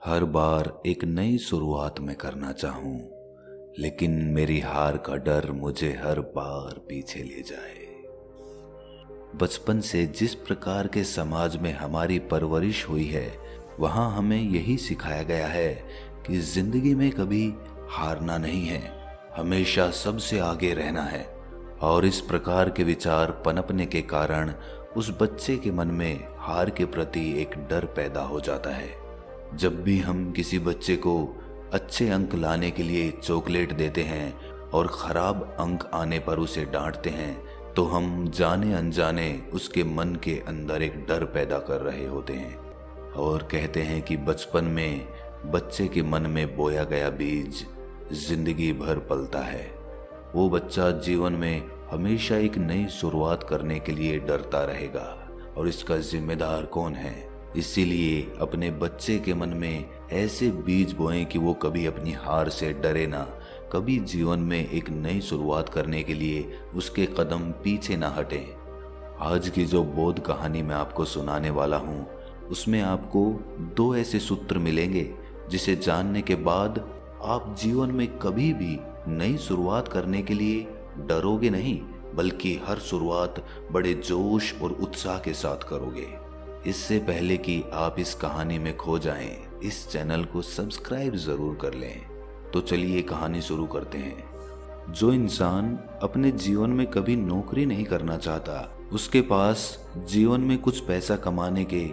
हर बार एक नई शुरुआत मैं करना चाहूं, लेकिन मेरी हार का डर मुझे हर बार पीछे ले जाए। बचपन से जिस प्रकार के समाज में हमारी परवरिश हुई है, वहां हमें यही सिखाया गया है कि जिंदगी में कभी हारना नहीं है, हमेशा सबसे आगे रहना है। और इस प्रकार के विचार पनपने के कारण उस बच्चे के मन में हार के प्रति एक डर पैदा हो जाता है। जब भी हम किसी बच्चे को अच्छे अंक लाने के लिए चॉकलेट देते हैं और खराब अंक आने पर उसे डांटते हैं, तो हम जाने अनजाने उसके मन के अंदर एक डर पैदा कर रहे होते हैं। और कहते हैं कि बचपन में बच्चे के मन में बोया गया बीज जिंदगी भर पलता है। वो बच्चा जीवन में हमेशा एक नई शुरुआत करने के लिए डरता रहेगा, और इसका जिम्मेदार कौन है? इसीलिए अपने बच्चे के मन में ऐसे बीज बोएं कि वो कभी अपनी हार से डरे ना, कभी जीवन में एक नई शुरुआत करने के लिए उसके कदम पीछे ना हटें। आज की जो बोध कहानी मैं आपको सुनाने वाला हूँ, उसमें आपको 2 ऐसे सूत्र मिलेंगे जिसे जानने के बाद आप जीवन में कभी भी नई शुरुआत करने के लिए डरोगे नहीं, बल्कि हर शुरुआत बड़े जोश और उत्साह के साथ करोगे। इससे पहले कि आप इस कहानी में खो जाएं, इस चैनल को सब्सक्राइब जरूर कर लें। तो चलिए कहानी शुरू करते हैं। जो इंसान अपने जीवन में कभी नौकरी नहीं करना चाहता, उसके पास जीवन में कुछ पैसा कमाने के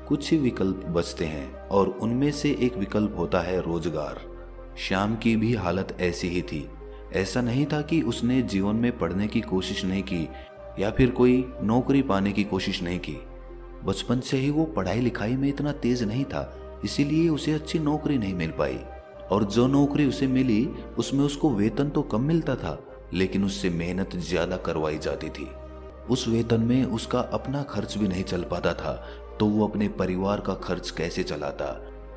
कुछ ही विकल्प बचते हैं, और उनमें से एक विकल्प होता है रोजगार। श्याम की भी हालत ऐसी ही थी। ऐसा नहीं था कि उसने जीवन में पढ़ने की कोशिश नहीं की या फिर कोई नौकरी पाने की कोशिश नहीं की। बचपन से ही वो पढ़ाई लिखाई में इतना तेज नहीं था, इसीलिए उसे अच्छी नौकरी नहीं मिल पाई। और जो नौकरी उसे मिली उसमें उसको वेतन तो कम मिलता था, लेकिन उससे मेहनत ज्यादा करवाई जाती थी। उस वेतन में उसका अपना खर्च भी नहीं चल पाता था, तो वो अपने परिवार का खर्च कैसे चलाता?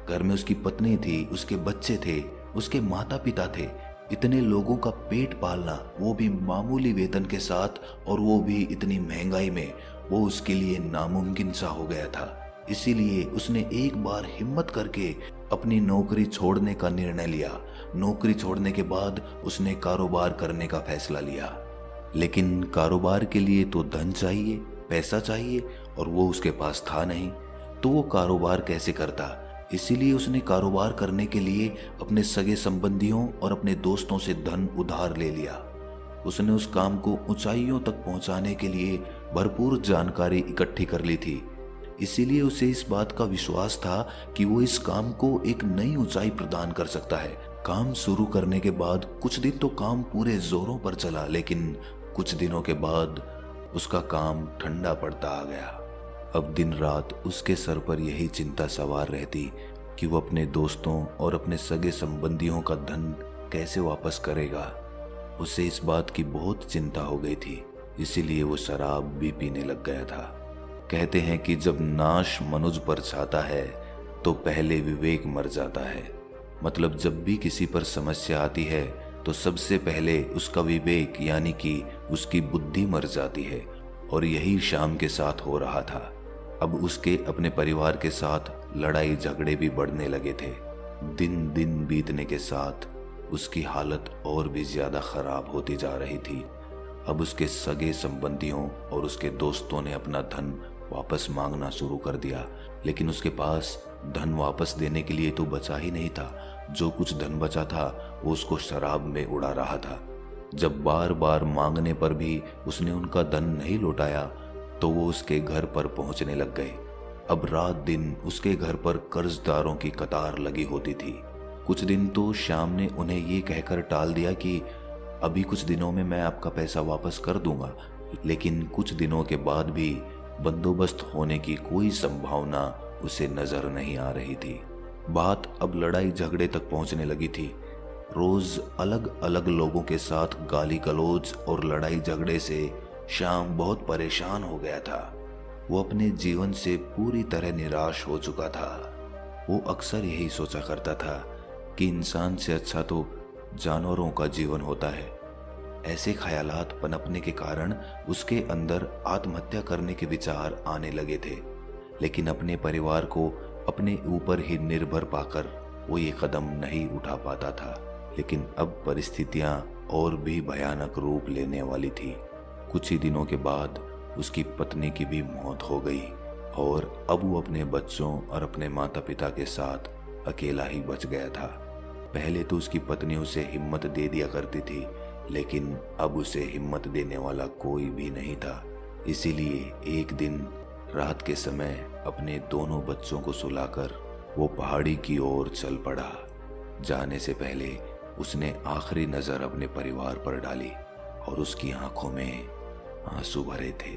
घर में उसकी पत्नी थी, उसके बच्चे थे, उसके माता पिता थे। इतने लोगों का पेट पालना, वो भी मामूली वेतन के साथ, और वो भी इतनी महंगाई में, वो उसके लिए नामुमकिन सा हो गया था। इसीलिए उसने एक बार हिम्मत करके अपनी नौकरी छोड़ने का निर्णय लिया। नौकरी छोड़ने के बाद उसने कारोबार करने का फैसला लिया। लेकिन कारोबार के लिए तो धन चाहिए, पैसा चाहिए, और वो उसके पास था नहीं, तो वो कारोबार कैसे करता? इसीलिए उसने कारोबार करने के लिए अपने सगे संबंधियों और अपने दोस्तों से धन उधार ले लिया। उसने उस काम को ऊंचाइयों तक पहुंचाने के लिए भरपूर जानकारी इकट्ठी कर ली थी। इसीलिए उसे इस बात का विश्वास था कि वो इस काम को एक नई ऊंचाई प्रदान कर सकता है। काम शुरू करने के बाद कुछ दिन तो काम पूरे जोरों पर चला, लेकिन कुछ दिनों के बाद उसका काम ठंडा पड़ता आ गया। अब दिन रात उसके सर पर यही चिंता सवार रहती कि वो अपने दोस्तों और अपने सगे संबंधियों का धन कैसे वापस करेगा। उसे इस बात की बहुत चिंता हो गई थी, इसीलिए वो शराब भी पीने लग गया था। कहते हैं कि जब नाश मनुज पर छाता है तो पहले विवेक मर जाता है। मतलब जब भी किसी पर समस्या आती है तो सबसे पहले उसका विवेक यानी कि उसकी बुद्धि मर जाती है, और यही श्याम के साथ हो रहा था। अब उसके अपने परिवार के साथ लड़ाई झगड़े भी बढ़ने लगे थे। दिन दिन बीतने के साथ उसकी हालत और भी ज्यादा खराब होती जा रही थी। अब उसके सगे संबंधियों और उसके दोस्तों ने अपना धन वापस मांगना शुरू कर दिया, लेकिन उसके पास धन वापस देने के लिए तो बचा ही नहीं था। जो कुछ धन बचा था वो उसको शराब में उड़ा रहा था। जब बार बार मांगने पर भी उसने उनका धन नहीं लौटाया, तो वो उसके घर पर पहुंचने लग गए। अब रात दिन उसके घर पर कर्जदारों की कतार लगी होती थी। कुछ दिन तो श्याम ने उन्हें ये कहकर टाल दिया कि अभी कुछ दिनों में मैं आपका पैसा वापस कर दूंगा, लेकिन कुछ दिनों के बाद भी बंदोबस्त होने की कोई संभावना उसे नजर नहीं आ रही थी। बात अब लड़ाई झगड़े तक पहुंचने लगी थी। रोज अलग अलग लोगों के साथ गाली गलौज और लड़ाई झगड़े से श्याम बहुत परेशान हो गया था। वो अपने जीवन से पूरी तरह निराश हो चुका था। वो अक्सर यही सोचा करता था कि इंसान से अच्छा तो जानवरों का जीवन होता है। ऐसे ख्यालात पनपने के कारण उसके अंदर आत्महत्या करने के विचार आने लगे थे। लेकिन अपने परिवार को अपने ऊपर ही निर्भर पाकर वो ये कदम नहीं उठा पाता था। लेकिन अब परिस्थितियां और भी भयानक रूप लेने वाली थी। कुछ ही दिनों के बाद उसकी पत्नी की भी मौत हो गई और अब वो अपने बच्चों और अपने माता पिता के साथ अकेला ही बच गया था। पहले तो उसकी पत्नी उसे हिम्मत दे दिया करती थी, लेकिन अब उसे हिम्मत देने वाला कोई भी नहीं था। इसीलिए एक दिन रात के समय अपने दोनों बच्चों को सुलाकर वो पहाड़ी की ओर चल पड़ा। जाने से पहले उसने आखिरी नजर अपने परिवार पर डाली और उसकी आंखों में आंसू भरे थे।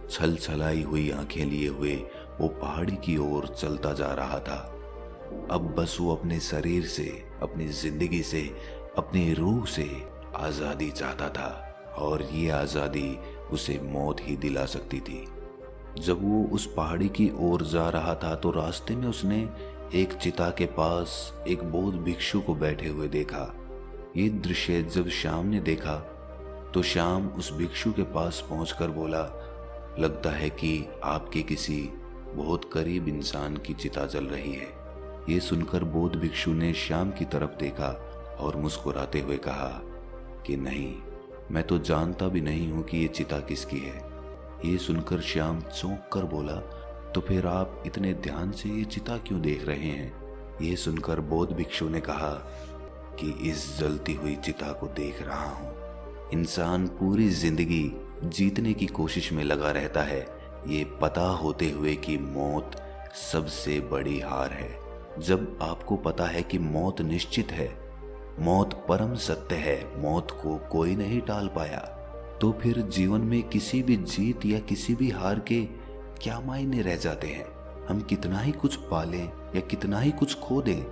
छल छलाई हुई आंखें लिए हुए वो पहाड़ी की ओर चलता जा रहा था। अब बस वो अपने शरीर से, अपनी जिंदगी से, अपनी रूह से आजादी चाहता था और ये आजादी उसे मौत ही दिला सकती थी। जब वो उस पहाड़ी की ओर जा रहा था तो रास्ते में उसने एक चिता के पास एक बौद्ध भिक्षु को बैठे हुए देखा। ये दृश्य जब श्याम ने देखा तो श्याम उस भिक्षु के पास पहुंचकर बोला, लगता है कि आपके किसी बहुत करीब इंसान की चिता जल रही है। ये सुनकर बौद्ध भिक्षु ने श्याम की तरफ देखा और मुस्कुराते हुए कहा कि नहीं, मैं तो जानता भी नहीं हूं कि ये चिता किसकी है। ये सुनकर श्याम चौंक कर बोला, तो फिर आप इतने ध्यान से ये चिता क्यों देख रहे हैं? ये सुनकर बौद्ध भिक्षु ने कहा कि इस जलती हुई चिता को देख रहा हूं। इंसान पूरी जिंदगी जीतने की कोशिश में लगा रहता है, ये पता होते हुए कि मौत सबसे बड़ी हार है। जब आपको पता है कि मौत निश्चित है, मौत परम सत्य है, मौत को कोई नहीं टाल पाया, तो फिर जीवन में किसी भी जीत या किसी भी हार के क्या मायने रह जाते हैं? हम कितना ही कुछ पालें या कितना ही कुछ खो दें,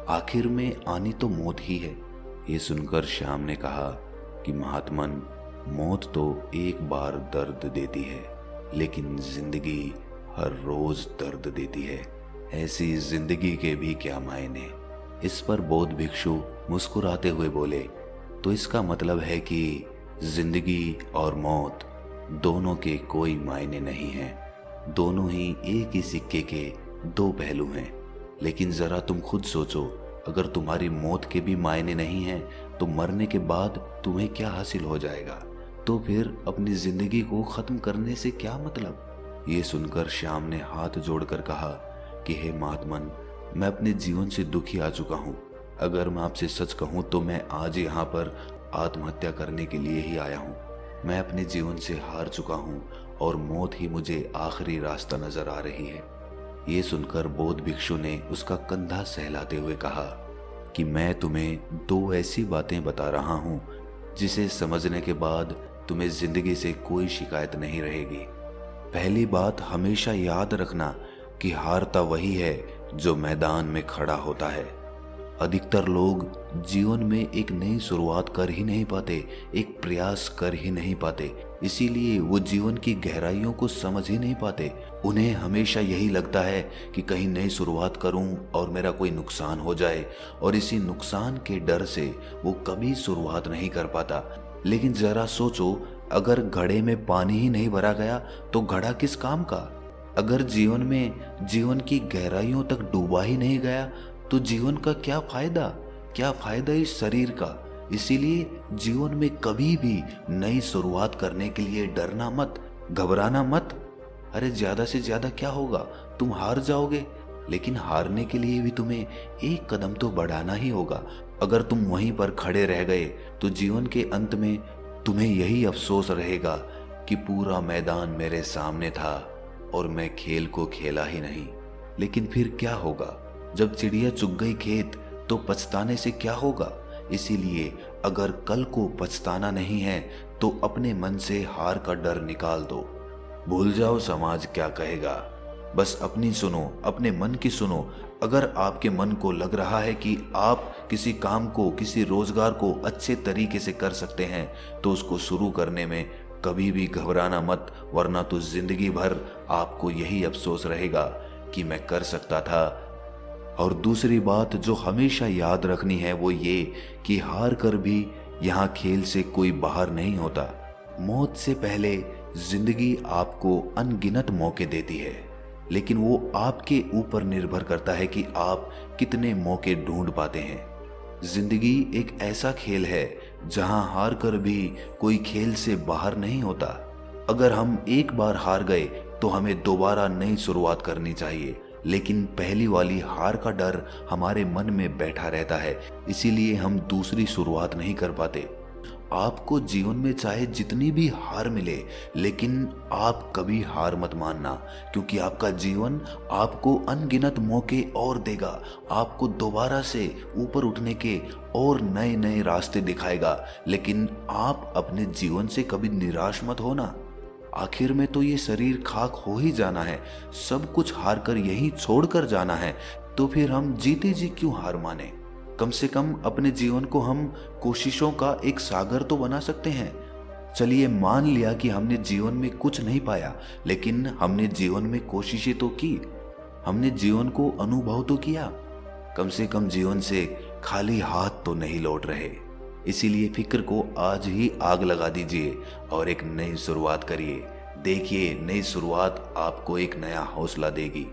आखिर में आनी तो मौत ही है। ये सुनकर श्याम ने कहा कि महात्मन, मौत तो एक बार दर्द देती है, लेकिन जिंदगी हर रोज दर्द देती है। ऐसी जिंदगी के भी क्या मायने। इस पर बौद्ध भिक्षु मुस्कुराते हुए बोले, तो इसका मतलब है कि जिंदगी और मौत दोनों के कोई मायने नहीं हैं, दोनों ही एक ही सिक्के के दो पहलू हैं। लेकिन जरा तुम खुद सोचो, अगर तुम्हारी मौत के भी मायने नहीं हैं तो मरने के बाद तुम्हें क्या हासिल हो जाएगा? तो फिर अपनी जिंदगी को खत्म करने से क्या मतलब? ये सुनकर श्याम ने हाथ जोड़कर कहा कि हे महात्मन, मैं अपने जीवन से दुखी आ चुका हूँ। अगर मैं आपसे सच कहूँ तो मैं आज यहाँ पर आत्महत्या करने के लिए ही आया हूँ। मैं अपने जीवन से हार चुका हूँ और मौत ही मुझे आखिरी रास्ता नजर आ रही है। ये सुनकर बौद्ध भिक्षु ने उसका कंधा सहलाते हुए कहा कि मैं तुम्हें दो ऐसी बातें बता रहा हूँ जिसे समझने के बाद तुम्हें जिंदगी से कोई शिकायत नहीं रहेगी। पहली बात, हमेशा याद रखना कि हारता वही है जो मैदान में खड़ा होता है। अधिकतर लोग जीवन में एक नई शुरुआत कर ही नहीं पाते, एक प्रयास कर ही नहीं पाते, इसीलिए वो जीवन की गहराइयों को समझ ही नहीं पाते। उन्हें हमेशा यही लगता है कि कहीं नई शुरुआत करूं और मेरा कोई नुकसान हो जाए, और इसी नुकसान के डर से वो कभी शुरुआत नहीं कर पाता। लेकिन जरा सोचो, अगर घड़े में पानी ही नहीं भरा गया तो घड़ा किस काम का? अगर जीवन में जीवन की गहराइयों तक डूबा ही नहीं गया तो जीवन का क्या फायदा? क्या फायदा इस शरीर का? इसीलिए जीवन में कभी भी नई शुरुआत करने के लिए डरना मत, घबराना मत। अरे ज्यादा से ज्यादा क्या होगा, तुम हार जाओगे, लेकिन हारने के लिए भी तुम्हें एक कदम तो बढ़ाना ही होगा। अगर तुम वहीं पर खड़े रह गए तो जीवन के अंत में तुम्हें यही अफसोस रहेगा कि पूरा मैदान मेरे सामने था और मैं खेल को खेला ही नहीं। लेकिन फिर क्या होगा? जब चिड़िया चुग गई खेत तो पछताने से क्या होगा? इसीलिए अगर कल को पछताना नहीं है तो अपने मन से हार का डर निकाल दो। भूल जाओ समाज क्या कहेगा, बस अपनी सुनो, अपने मन की सुनो। अगर आपके मन को लग रहा है कि आप किसी काम को, किसी रोजगार को अच्छे तरीके से कर सकते हैं तो उसको शुरू करने में कभी भी घबराना मत, वरना तो जिंदगी भर आपको यही अफसोस रहेगा कि मैं कर सकता था। और दूसरी बात जो हमेशा याद रखनी है वो ये कि हार कर भी यहाँ खेल से कोई बाहर नहीं होता। मौत से पहले जिंदगी आपको अनगिनत मौके देती है। लेकिन वो आपके ऊपर निर्भर करता है कि आप कितने मौके ढूंढ पाते हैं। जिंदगी एक ऐसा खेल है जहां हार कर भी कोई खेल से बाहर नहीं होता। अगर हम एक बार हार गए तो हमें दोबारा नई शुरुआत करनी चाहिए, लेकिन पहली वाली हार का डर हमारे मन में बैठा रहता है, इसीलिए हम दूसरी शुरुआत नहीं कर पाते। आपको जीवन में चाहे जितनी भी हार मिले, लेकिन आप कभी हार मत मानना, क्योंकि आपका जीवन आपको अनगिनत मौके और देगा, आपको दोबारा से ऊपर उठने के और नए नए रास्ते दिखाएगा। लेकिन आप अपने जीवन से कभी निराश मत होना। आखिर में तो ये शरीर खाक हो ही जाना है, सब कुछ हार कर यहीं छोड़कर जाना है, तो फिर हम जीते जी क्यों हार माने। कम से कम अपने जीवन को हम कोशिशों का एक सागर तो बना सकते हैं। चलिए मान लिया कि हमने जीवन में कुछ नहीं पाया, लेकिन हमने जीवन में कोशिशें तो की, हमने जीवन को अनुभव तो किया। कम से कम जीवन से खाली हाथ तो नहीं लौट रहे। इसीलिए फिक्र को आज ही आग लगा दीजिए और एक नई शुरुआत करिए। देखिए नई शुरुआत आपको एक नया हौसला देगी।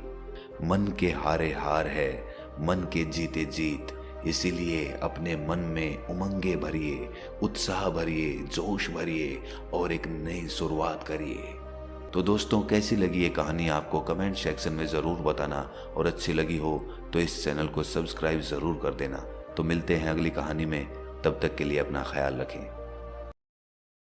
मन के हारे हार है, मन के जीते जीत। इसीलिए अपने मन में उमंगे भरिए, उत्साह भरिए, जोश भरिए और एक नई शुरुआत करिए। तो दोस्तों, कैसी लगी ये कहानी आपको कमेंट सेक्शन में ज़रूर बताना, और अच्छी लगी हो तो इस चैनल को सब्सक्राइब ज़रूर कर देना। तो मिलते हैं अगली कहानी में, तब तक के लिए अपना ख्याल रखें।